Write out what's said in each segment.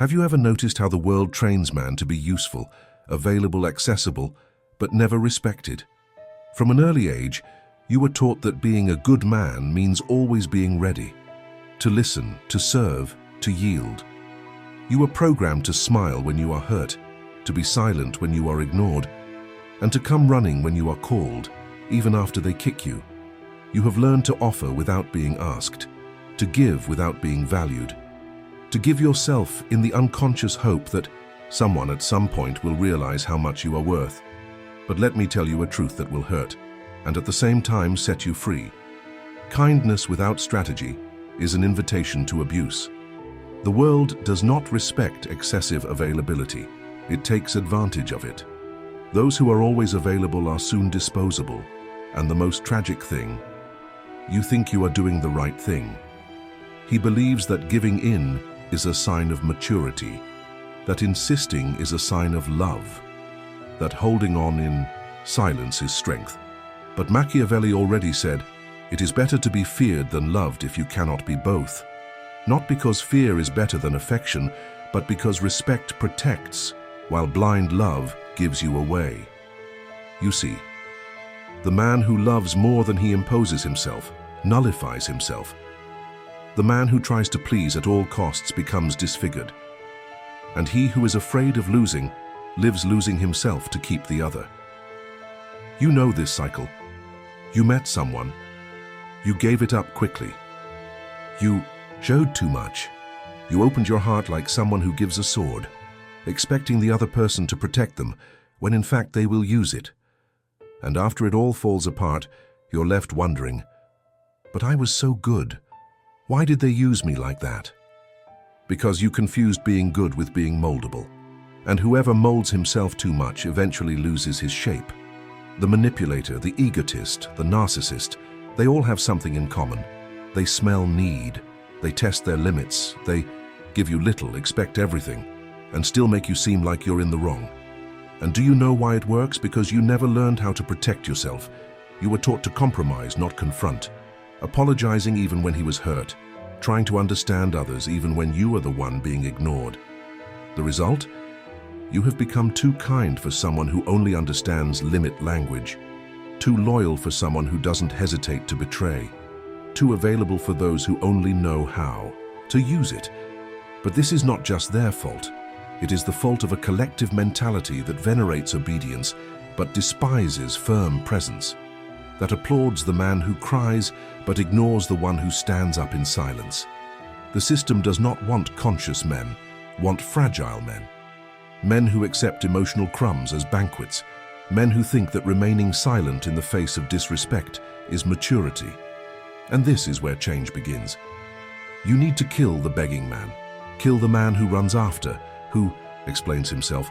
Have you ever noticed how the world trains man to be useful, available, accessible, but never respected? From an early age, you were taught that being a good man means always being ready, to listen, to serve, to yield. You were programmed to smile when you are hurt, to be silent when you are ignored, and to come running when you are called, even after they kick you. You have learned to offer without being asked, to give without being valued, to give yourself in the unconscious hope that someone at some point will realize how much you are worth. But let me tell you a truth that will hurt, and at the same time set you free. Kindness without strategy is an invitation to abuse. The world does not respect excessive availability. It takes advantage of it. Those who are always available are soon disposable. And the most tragic thing, you think you are doing the right thing. He believes that giving in is a sign of maturity, that insisting is a sign of love, that holding on in silence is strength. But Machiavelli already said, it is better to be feared than loved if you cannot be both. Not because fear is better than affection, but because respect protects, while blind love gives you away. You see, the man who loves more than he imposes himself nullifies himself. The man who tries to please at all costs becomes disfigured. And he who is afraid of losing lives losing himself to keep the other. You know this cycle. You met someone. You gave it up quickly. You showed too much. You opened your heart like someone who gives a sword, expecting the other person to protect them, when in fact they will use it. And after it all falls apart, you're left wondering, but I was so good. Why did they use me like that? Because you confused being good with being moldable. And whoever molds himself too much eventually loses his shape. The manipulator, the egotist, the narcissist, they all have something in common. They smell need. They test their limits. They give you little, expect everything, and still make you seem like you're in the wrong. And do you know why it works? Because you never learned how to protect yourself. You were taught to compromise, not confront. Apologizing even when he was hurt. Trying to understand others even when you are the one being ignored. The result? You have become too kind for someone who only understands limit language. Too loyal for someone who doesn't hesitate to betray. Too available for those who only know how to use it. But this is not just their fault. It is the fault of a collective mentality that venerates obedience but despises firm presence, that applauds the man who cries but ignores the one who stands up in silence. The system does not want conscious men, want fragile men. Men who accept emotional crumbs as banquets, men who think that remaining silent in the face of disrespect is maturity. And this is where change begins. You need to kill the begging man, kill the man who runs after, who explains himself,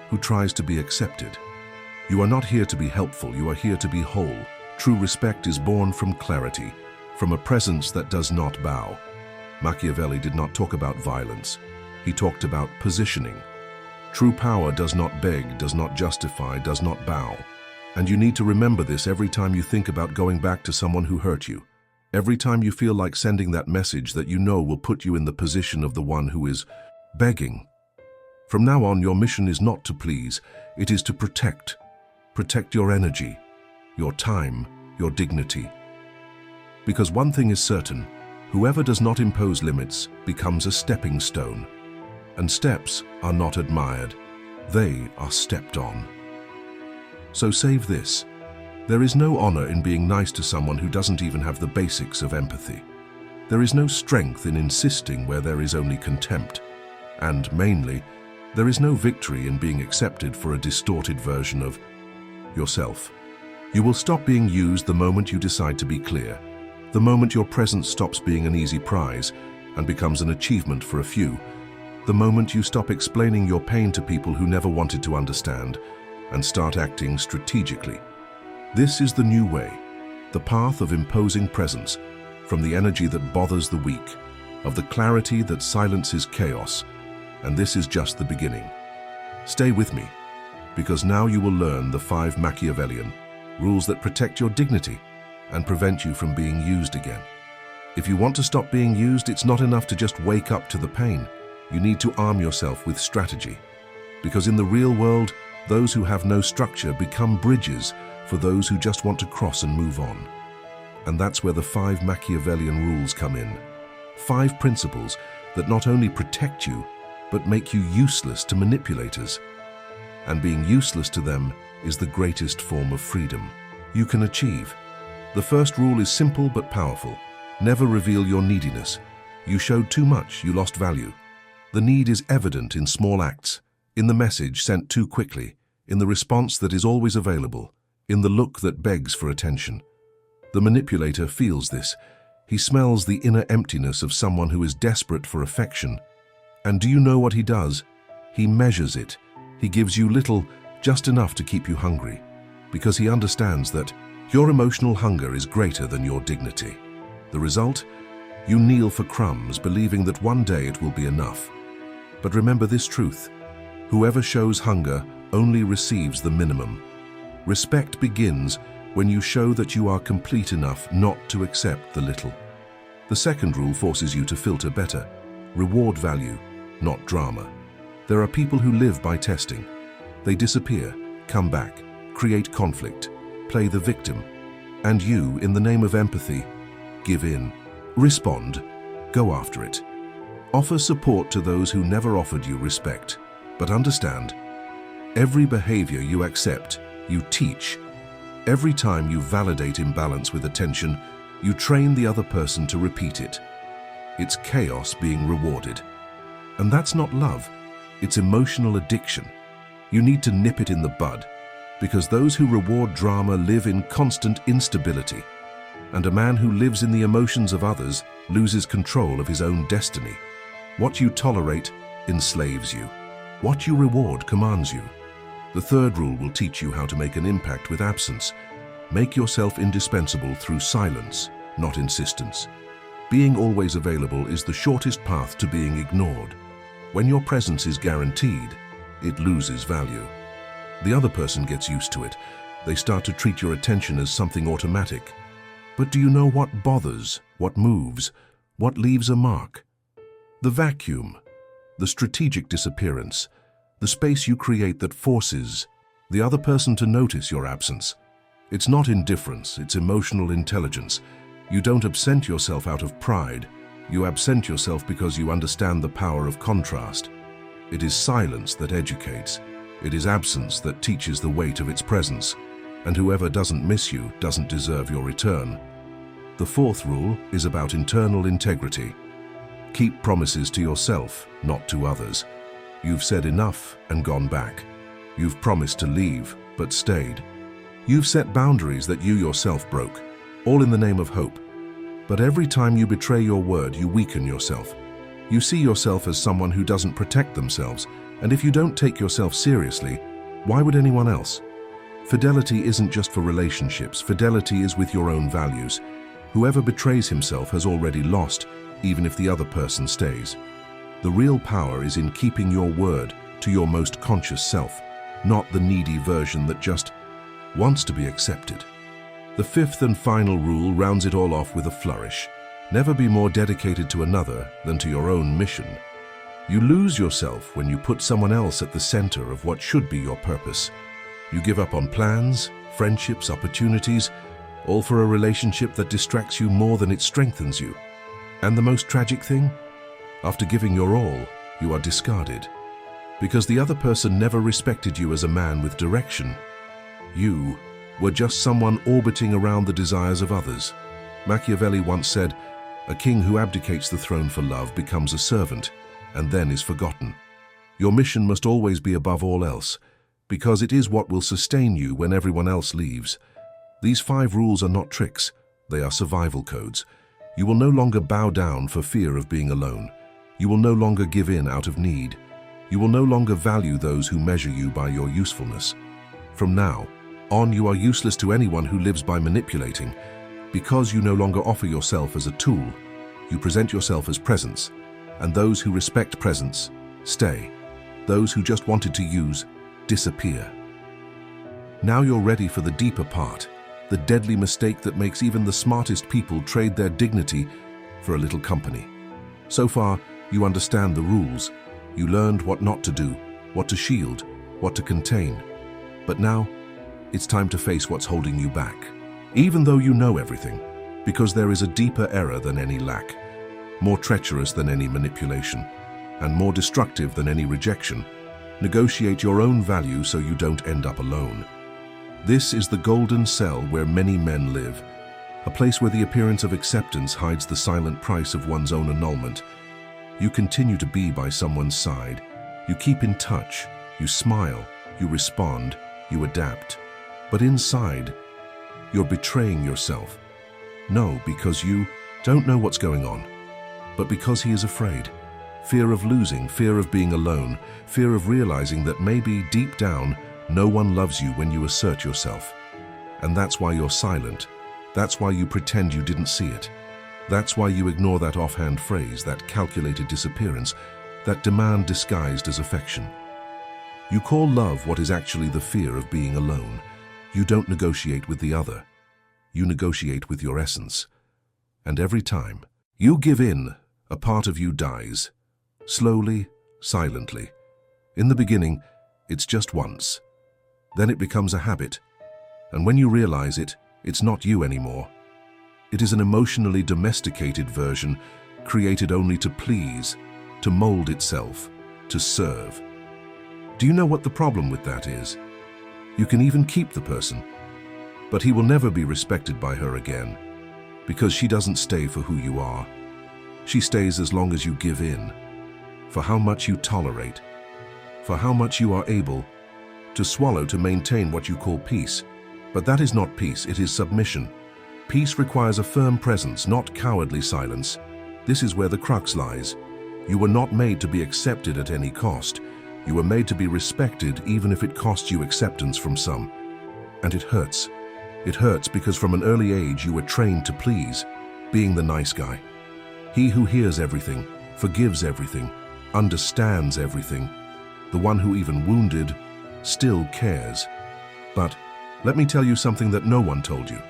who tries to be accepted. You are not here to be helpful, you are here to be whole. True respect is born from clarity, from a presence that does not bow. Machiavelli did not talk about violence. He talked about positioning. True power does not beg, does not justify, does not bow. And you need to remember this every time you think about going back to someone who hurt you. Every time you feel like sending that message that you know will put you in the position of the one who is begging. From now on, your mission is not to please, it is to protect. Protect your energy, your time, your dignity. Because one thing is certain, whoever does not impose limits becomes a stepping stone. And steps are not admired, they are stepped on. So save this. There is no honor in being nice to someone who doesn't even have the basics of empathy. There is no strength in insisting where there is only contempt. And mainly, there is no victory in being accepted for a distorted version of yourself. You will stop being used the moment you decide to be clear, the moment your presence stops being an easy prize and becomes an achievement for a few, the moment you stop explaining your pain to people who never wanted to understand and start acting strategically. This is the new way, the path of imposing presence, from the energy that bothers the weak, of the clarity that silences chaos, and this is just the beginning. Stay with me, because now you will learn the 5 Machiavellian rules that protect your dignity and prevent you from being used again. If you want to stop being used, it's not enough to just wake up to the pain. You need to arm yourself with strategy. Because in the real world, those who have no structure become bridges for those who just want to cross and move on. And that's where the 5 Machiavellian rules come in. 5 principles that not only protect you, but make you useless to manipulators. And being useless to them is the greatest form of freedom you can achieve. The first rule is simple but powerful. Never reveal your neediness. You showed too much, you lost value. The need is evident in small acts, in the message sent too quickly, in the response that is always available, in the look that begs for attention. The manipulator feels this. He smells the inner emptiness of someone who is desperate for affection. And do you know what he does? He measures it. He gives you little, just enough to keep you hungry, because he understands that your emotional hunger is greater than your dignity. The result? You kneel for crumbs, believing that one day it will be enough. But remember this truth: whoever shows hunger only receives the minimum. Respect begins when you show that you are complete enough not to accept the little. The second rule forces you to filter better. Reward value, not drama. There are people who live by testing. They disappear, come back, create conflict, play the victim. And you, in the name of empathy, give in. Respond. Go after it. Offer support to those who never offered you respect. But understand, every behavior you accept, you teach. Every time you validate imbalance with attention, you train the other person to repeat it. It's chaos being rewarded. And that's not love. It's emotional addiction. You need to nip it in the bud, because those who reward drama live in constant instability. And a man who lives in the emotions of others loses control of his own destiny. What you tolerate enslaves you. What you reward commands you. The third rule will teach you how to make an impact with absence. Make yourself indispensable through silence, not insistence. Being always available is the shortest path to being ignored. When your presence is guaranteed, it loses value. The other person gets used to it. They start to treat your attention as something automatic. But do you know what bothers, what moves, what leaves a mark? The vacuum, the strategic disappearance, the space you create that forces the other person to notice your absence. It's not indifference, it's emotional intelligence. You don't absent yourself out of pride. You absent yourself because you understand the power of contrast. It is silence that educates. It is absence that teaches the weight of its presence. And whoever doesn't miss you doesn't deserve your return. The fourth rule is about internal integrity. Keep promises to yourself, not to others. You've said enough and gone back. You've promised to leave, but stayed. You've set boundaries that you yourself broke, all in the name of hope. But every time you betray your word, you weaken yourself. You see yourself as someone who doesn't protect themselves, and if you don't take yourself seriously, why would anyone else? Fidelity isn't just for relationships. Fidelity is with your own values. Whoever betrays himself has already lost, even if the other person stays. The real power is in keeping your word to your most conscious self, not the needy version that just wants to be accepted. The fifth and final rule rounds it all off with a flourish. Never be more dedicated to another than to your own mission. You lose yourself when you put someone else at the center of what should be your purpose. You give up on plans, friendships, opportunities, all for a relationship that distracts you more than it strengthens you. And the most tragic thing? After giving your all, you are discarded. Because the other person never respected you as a man with direction. You were just someone orbiting around the desires of others. Machiavelli once said, "A king who abdicates the throne for love becomes a servant, and then is forgotten." Your mission must always be above all else, because it is what will sustain you when everyone else leaves. These 5 rules are not tricks, they are survival codes. You will no longer bow down for fear of being alone. You will no longer give in out of need. You will no longer value those who measure you by your usefulness. From now on, you are useless to anyone who lives by manipulating. Because you no longer offer yourself as a tool, you present yourself as presence. And those who respect presence, stay. Those who just wanted to use, disappear. Now you're ready for the deeper part, the deadly mistake that makes even the smartest people trade their dignity for a little company. So far, you understand the rules, You learned what not to do, what to shield, what to contain. But now, it's time to face what's holding you back. Even though you know everything, because there is a deeper error than any lack, more treacherous than any manipulation, and more destructive than any rejection. Negotiate your own value so you don't end up alone. This is the golden cell where many men live, a place where the appearance of acceptance hides the silent price of one's own annulment. You continue to be by someone's side. You keep in touch. You smile. You respond. You adapt. But inside, you're betraying yourself. No, because you don't know what's going on, but because he is afraid. Fear of losing, fear of being alone, fear of realizing that maybe deep down, no one loves you when you assert yourself. And that's why you're silent. That's why you pretend you didn't see it. That's why you ignore that offhand phrase, that calculated disappearance, that demand disguised as affection. You call love what is actually the fear of being alone. You don't negotiate with the other. You negotiate with your essence. And every time you give in, a part of you dies. Slowly, silently. In the beginning, it's just once. Then it becomes a habit. And when you realize it, it's not you anymore. It is an emotionally domesticated version, created only to please, to mold itself, to serve. Do you know what the problem with that is? You can even keep the person, but he will never be respected by her again, because she doesn't stay for who you are. She stays as long as you give in, for how much you tolerate, for how much you are able to swallow to maintain what you call peace. But that is not peace, it is submission. Peace requires a firm presence, not cowardly silence. This is where the crux lies. You were not made to be accepted at any cost. You were made to be respected even if it costs you acceptance from some. And it hurts. It hurts because from an early age you were trained to please, being the nice guy. He who hears everything, forgives everything, understands everything, the one who even wounded, still cares. But let me tell you something that no one told you.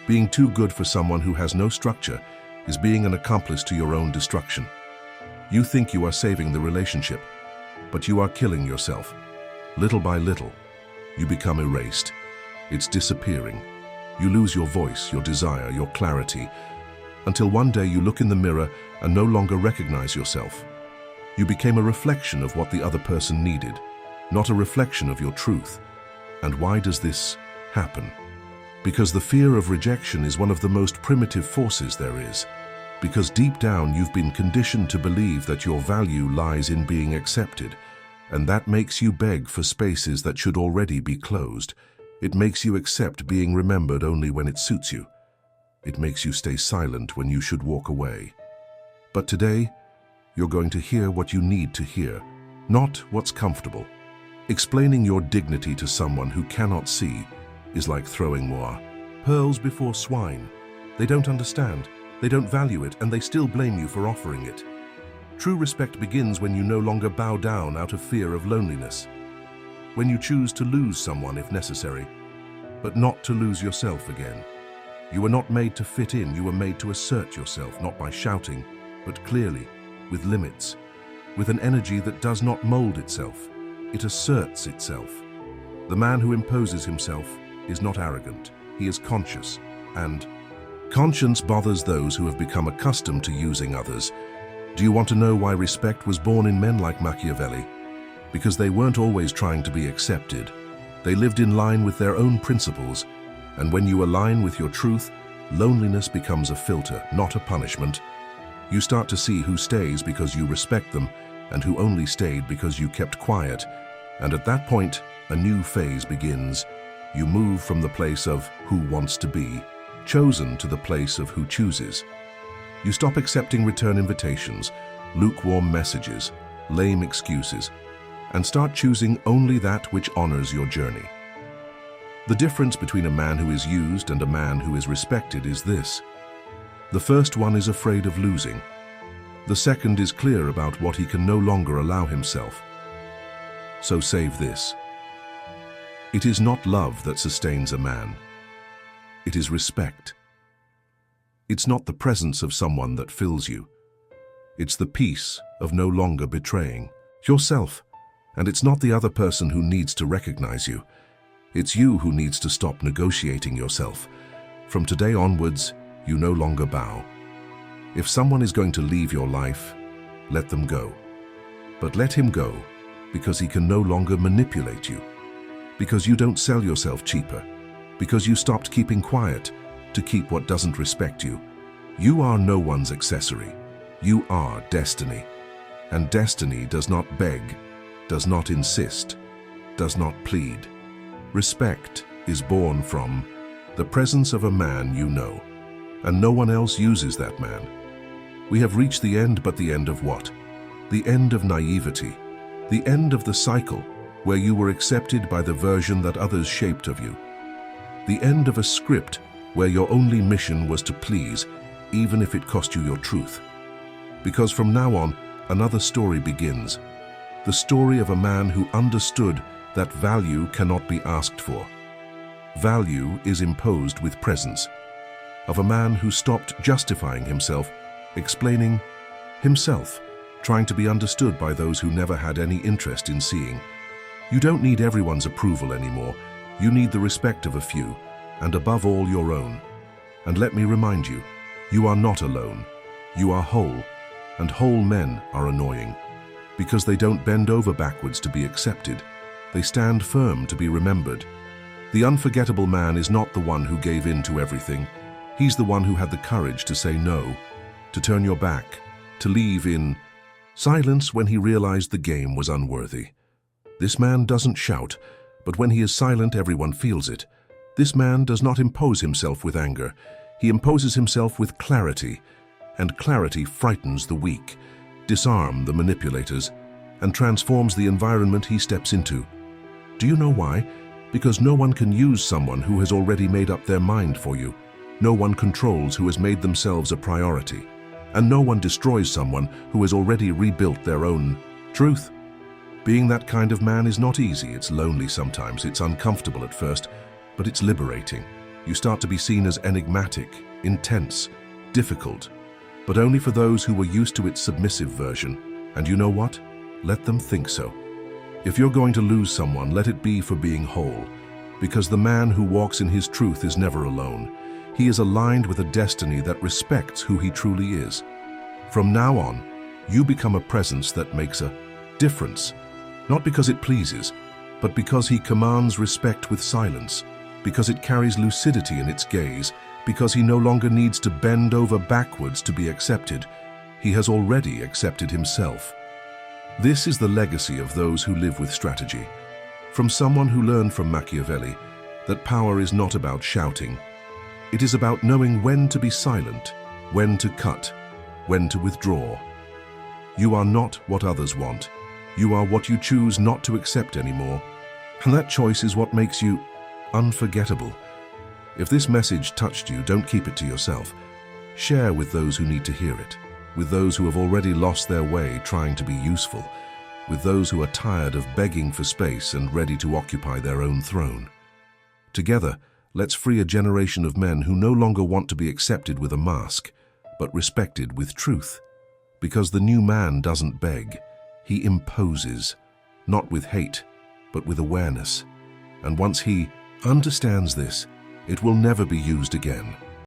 Being too good for someone who has no structure is being an accomplice to your own destruction. You think you are saving the relationship, but you are killing yourself. Little by little, you become erased. It's disappearing. You lose your voice, your desire, your clarity, until one day you look in the mirror and no longer recognize yourself. You became a reflection of what the other person needed, not a reflection of your truth. And why does this happen? Because the fear of rejection is one of the most primitive forces there is. Because deep down you've been conditioned to believe that your value lies in being accepted, and that makes you beg for spaces that should already be closed. It makes you accept being remembered only when it suits you. It makes you stay silent when you should walk away. But today, you're going to hear what you need to hear, not what's comfortable. Explaining your dignity to someone who cannot see is like throwing more pearls before swine. They don't understand, they don't value it, and they still blame you for offering it. True respect begins when you no longer bow down out of fear of loneliness. When you choose to lose someone if necessary, but not to lose yourself again. You were not made to fit in, you were made to assert yourself, not by shouting, but clearly, with limits, with an energy that does not mold itself. It asserts itself. The man who imposes himself is not arrogant, he is conscious, and conscience bothers those who have become accustomed to using others. Do you want to know why respect was born in men like Machiavelli? Because they weren't always trying to be accepted. They lived in line with their own principles, and when you align with your truth, loneliness becomes a filter, not a punishment. You start to see who stays because you respect them, and who only stayed because you kept quiet. And at that point, a new phase begins. You move from the place of who wants to be, chosen, to the place of who chooses. You stop accepting return invitations, lukewarm messages, lame excuses, and start choosing only that which honors your journey. The difference between a man who is used and a man who is respected is this. The first one is afraid of losing. The second is clear about what he can no longer allow himself. So save this. It is not love that sustains a man. It is respect. It's not the presence of someone that fills you. It's the peace of no longer betraying. Yourself. And it's not the other person who needs to recognize you. It's you who needs to stop negotiating yourself. From today onwards, you no longer bow. If someone is going to leave your life, let them go. But let him go because he can no longer manipulate you. Because you don't sell yourself cheaper. Because you stopped keeping quiet to keep what doesn't respect you. You are no one's accessory. You are destiny. And destiny does not beg, does not insist, does not plead. Respect is born from the presence of a man you know, and no one else uses that man. We have reached the end, but the end of what? The end of naivety, the end of the cycle where you were accepted by the version that others shaped of you. The end of a script where your only mission was to please, even if it cost you your truth. Because from now on, another story begins. The story of a man who understood that value cannot be asked for. Value is imposed with presence. Of a man who stopped justifying himself, explaining himself, trying to be understood by those who never had any interest in seeing. You don't need everyone's approval anymore. You need the respect of a few, and above all, your own. And let me remind you, you are not alone. You are whole, and whole men are annoying. Because they don't bend over backwards to be accepted. They stand firm to be remembered. The unforgettable man is not the one who gave in to everything. He's the one who had the courage to say no, to turn your back, to leave in silence when he realized the game was unworthy. This man doesn't shout, but when he is silent, everyone feels it. This man does not impose himself with anger. He imposes himself with clarity, and clarity frightens the weak, disarms the manipulators, and transforms the environment he steps into. Do you know why? Because no one can use someone who has already made up their mind for you. No one controls who has made themselves a priority. And no one destroys someone who has already rebuilt their own truth. Being that kind of man is not easy. It's lonely sometimes. It's uncomfortable at first, but it's liberating. You start to be seen as enigmatic, intense, difficult, but only for those who were used to its submissive version. And you know what? Let them think so. If you're going to lose someone, let it be for being whole, because the man who walks in his truth is never alone. He is aligned with a destiny that respects who he truly is. From now on, you become a presence that makes a difference, not because it pleases, but because he commands respect with silence, because it carries lucidity in its gaze, because he no longer needs to bend over backwards to be accepted. He has already accepted himself. This is the legacy of those who live with strategy. From someone who learned from Machiavelli that power is not about shouting. It is about knowing when to be silent, when to cut, when to withdraw. You are not what others want. You are what you choose not to accept anymore. And that choice is what makes you unforgettable. If this message touched you, don't keep it to yourself. Share with those who need to hear it, with those who have already lost their way trying to be useful, with those who are tired of begging for space and ready to occupy their own throne. Together, let's free a generation of men who no longer want to be accepted with a mask, but respected with truth. Because the new man doesn't beg, he imposes, not with hate, but with awareness. And once he understands this, it will never be used again.